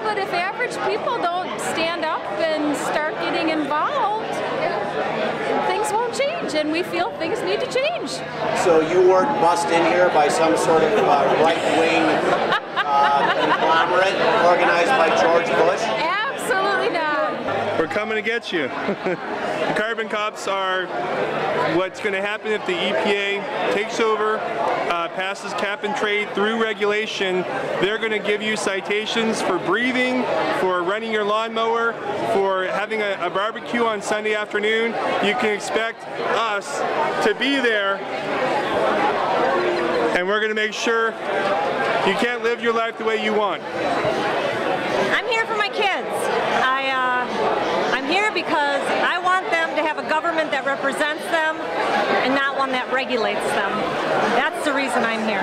but if average people don't stand up and start getting involved, things won't change, and we feel things need to change. So you weren't bussed in here by some sort of right-wing conglomerate organized by George Bush? Absolutely not. We're coming to get you. The carbon cops are what's going to happen if the EPA takes over, passes cap and trade through regulation. They're going to give you citations for breathing, for running your lawnmower, for having a barbecue on Sunday afternoon. You can expect us to be there, and we're going to make sure you can't live your life the way you want. I'm here for my kids. I'm here because I want them to have a government that represents them and not one that regulates them. That's the reason I'm here.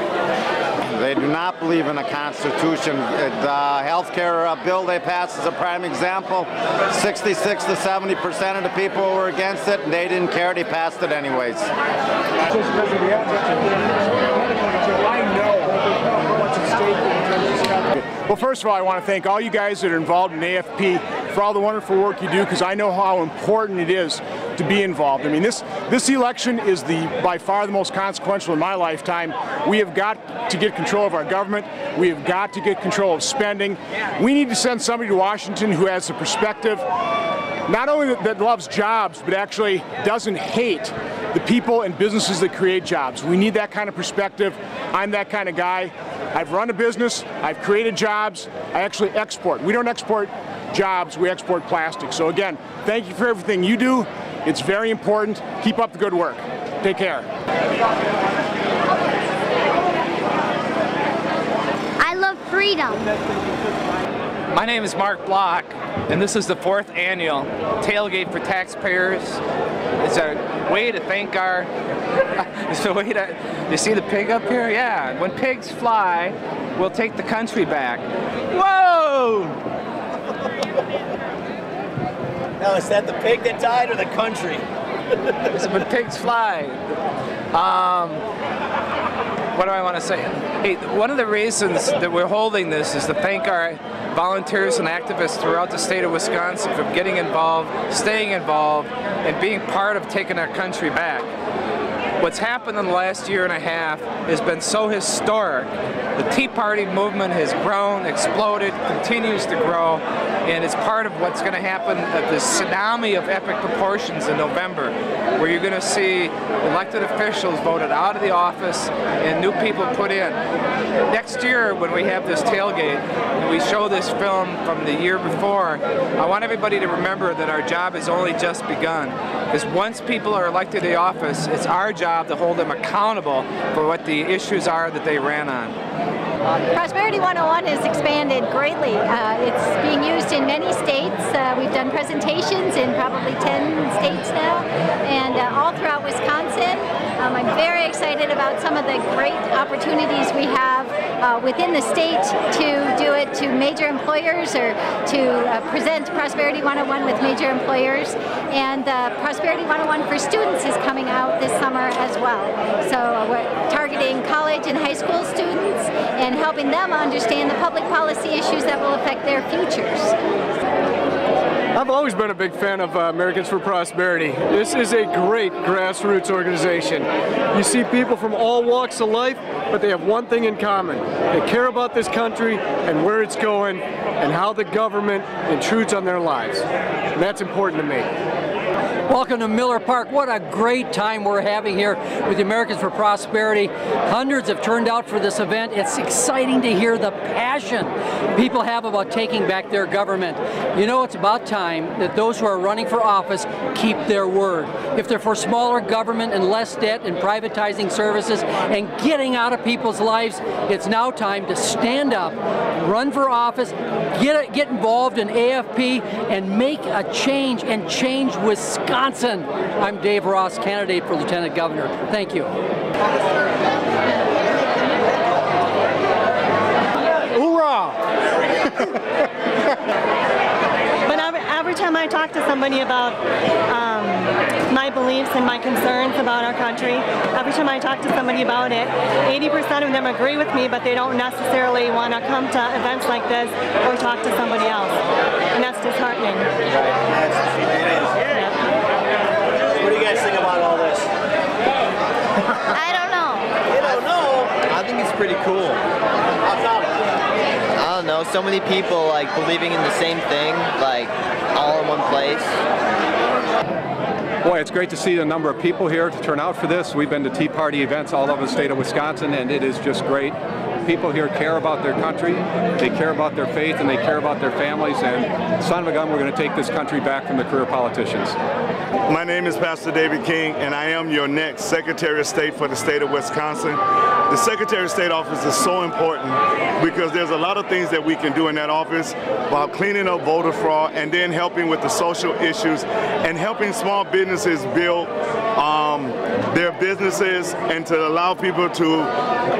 They do not believe in a constitution. The health care bill they passed is a prime example. 66 to 70% of the people were against it, and they didn't care. They passed it anyways. Well, first of all, I want to thank all you guys that are involved in AFP for all the wonderful work you do, because I know how important it is to be involved. I mean, this election is by far the most consequential in my lifetime. We have got to get control of our government. We have got to get control of spending. We need to send somebody to Washington who has the perspective, not only that loves jobs, but actually doesn't hate the people and businesses that create jobs. We need that kind of perspective. I'm that kind of guy. I've run a business, I've created jobs, I actually export. We don't export jobs, we export plastic. So again, thank you for everything you do. It's very important. Keep up the good work. Take care. I love freedom. My name is Mark Block, and this is the 4th annual Tailgate for Taxpayers. It's a way to thank our, it's a way to, you see the pig up here? Yeah, when pigs fly, we'll take the country back. Whoa! Now, is that the pig that died or the country? It's when pigs fly. What do I want to say? Hey, one of the reasons that we're holding this is to thank our volunteers and activists throughout the state of Wisconsin for getting involved, staying involved, and being part of taking our country back. What's happened in the last year and a half has been so historic. The Tea Party movement has grown, exploded, continues to grow, and it's part of what's going to happen at the tsunami of epic proportions in November, where you're going to see elected officials voted out of the office and new people put in. Next year, when we have this tailgate, and we show this film from the year before, I want everybody to remember that our job has only just begun. Because once people are elected to the office, it's our job to hold them accountable for what the issues are that they ran on. Prosperity 101 has expanded greatly. It's being used in many states. We've done presentations in probably 10 states now, and all throughout Wisconsin. I'm very excited about some of the great opportunities we have within the state to do it to major employers, or to present Prosperity 101 with major employers. And Prosperity 101 for students is coming out this summer as well. So we're targeting college and high school students and helping them understand the public policy issues that will affect their futures. I've always been a big fan of Americans for Prosperity. This is a great grassroots organization. You see people from all walks of life, but they have one thing in common. They care about this country and where it's going and how the government intrudes on their lives. And that's important to me. Welcome to Miller Park. What a great time we're having here with the Americans for Prosperity. Hundreds have turned out for this event. It's exciting to hear the passion people have about taking back their government. You know, it's about time that those who are running for office keep their word. If they're for smaller government and less debt and privatizing services and getting out of people's lives, it's now time to stand up, run for office, get involved in AFP, and make a change, and change Wisconsin. I'm Dave Ross, candidate for Lieutenant Governor. Thank you. Hoorah! But every time I talk to somebody about my beliefs and my concerns about our country. Every time I talk to somebody about it, 80% of them agree with me, but they don't necessarily want to come to events like this or talk to somebody else. And that's disheartening. Right. What do you guys think about all this? I don't know. You don't know? I think it's pretty cool. How come? I don't know, so many people like believing in the same thing, like all in one place. Boy, it's great to see the number of people here to turn out for this. We've been to Tea Party events all over the state of Wisconsin, and it is just great. People here care about their country, they care about their faith, and they care about their families, and son of a gun, we're going to take this country back from the career politicians. My name is Pastor David King, and I am your next Secretary of State for the state of Wisconsin. The Secretary of State office is so important because there's a lot of things that we can do in that office while cleaning up voter fraud and then helping with the social issues and helping small businesses build their businesses and to allow people to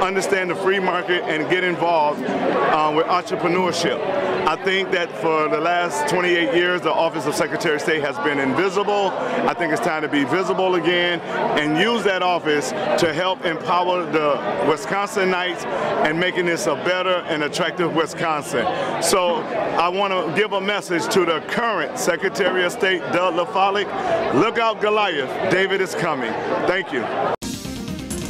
understand the free market and get involved with entrepreneurship. I think that for the last 28 years, the Office of Secretary of State has been invisible. I think it's time to be visible again and use that office to help empower the Wisconsinites and making this a better and attractive Wisconsin. So I want to give a message to the current Secretary of State, Doug LaFolic. Look out, Goliath. David is coming. Thank you.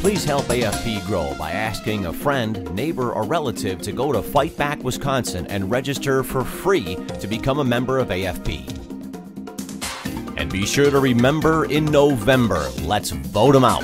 Please help AFP grow by asking a friend, neighbor, or relative to go to Fight Back Wisconsin and register for free to become a member of AFP. And be sure to remember in November, let's vote them out.